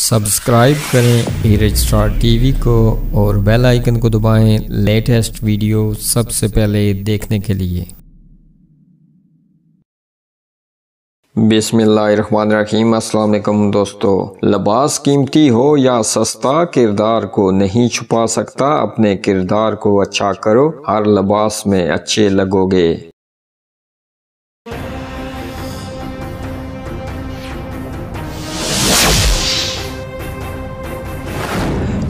Subscribe करें Iraj star TV को और बेल आइकन को दबाएं लेटेस्ट वीडियो सबसे पहले देखने के लिए। बिस्मिल्लाहिर्रहमानिर्रहीम। अस्सलाम वालेकुम दोस्तों, लिबास कीमती हो या सस्ता किरदार को नहीं छुपा सकता। अपने किरदार को अच्छा करो, हर लिबास में अच्छे लगोगे।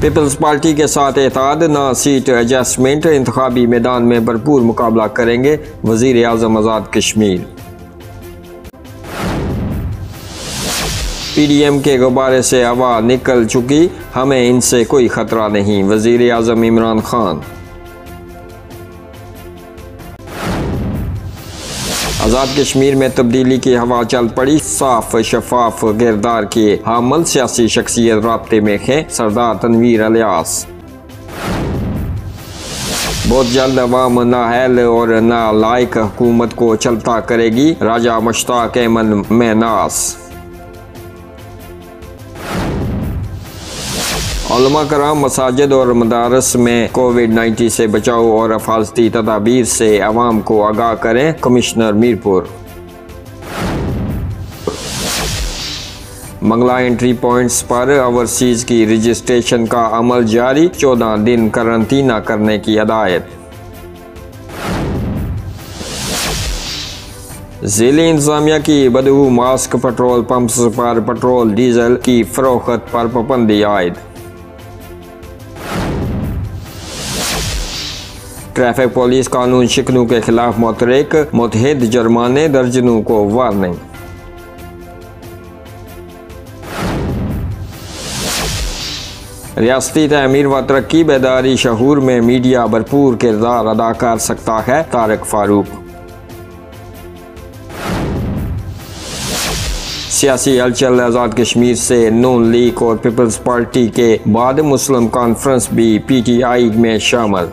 पीपल्स पार्टी के साथ इत्तेहाद, ना सीट एडजस्टमेंट, इंतखाबी मैदान में भरपूर मुकाबला करेंगे वजीर आज़म आज़ाद कश्मीर। PDM के गुब्बारे से हवा निकल चुकी, हमें इनसे कोई खतरा नहीं, वजीर आज़म इमरान खान। आज़ाद कश्मीर में तब्दीली की हवा चल पड़ी, साफ शफाफ किरदार के हामिल सियासी शख्सियत राब्ते में है सरदार तनवीर इलियास। बहुत जल्द अवाम नाअहल और नालायक हुकूमत को चलता करेगी, राजा मुश्ताक अहमद महनास। उलमा कराम मसाजिद और मदारस में कोविड-19 से बचाव और हिफाजती तदाबीर से अवाम को आगाह करें, commissioner Mirpur. Mangla entry points पर ओवरसीज की रजिस्ट्रेशन का अमल जारी, 14 दिन करंतना करने की हिदायत। ज़िली इंतजामिया की बदबू मास्क पेट्रोल पंप्स पर पेट्रोल डीजल की फरोख्त पर पाबंदी आयद। ट्रैफिक पुलिस कानून शिकनों के खिलाफ मुतहद जुर्माने, दर्जनों को वार्निंग। रियासती तमीर व तरक्की बेदारी शहूर में मीडिया भरपूर किरदार अदा कर सकता है, तारिक फारूक। सियासी हलचल, आज़ाद कश्मीर से नून लीग और पीपल्स पार्टी के बाद मुस्लिम कॉन्फ्रेंस भी PTI में शामिल।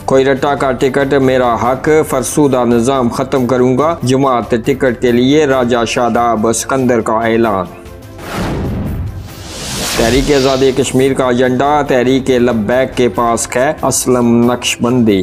कोयटा का टिकट मेरा हक, फरसूदा निज़ाम ख़त्म करूँगा, जमात टिकट के लिए राजा शादाब सिकंदर का ऐलान। तहरीक आज़ादी कश्मीर का एजेंडा, तहरीक लब्बैक के पास है असलम नक्शबंदी।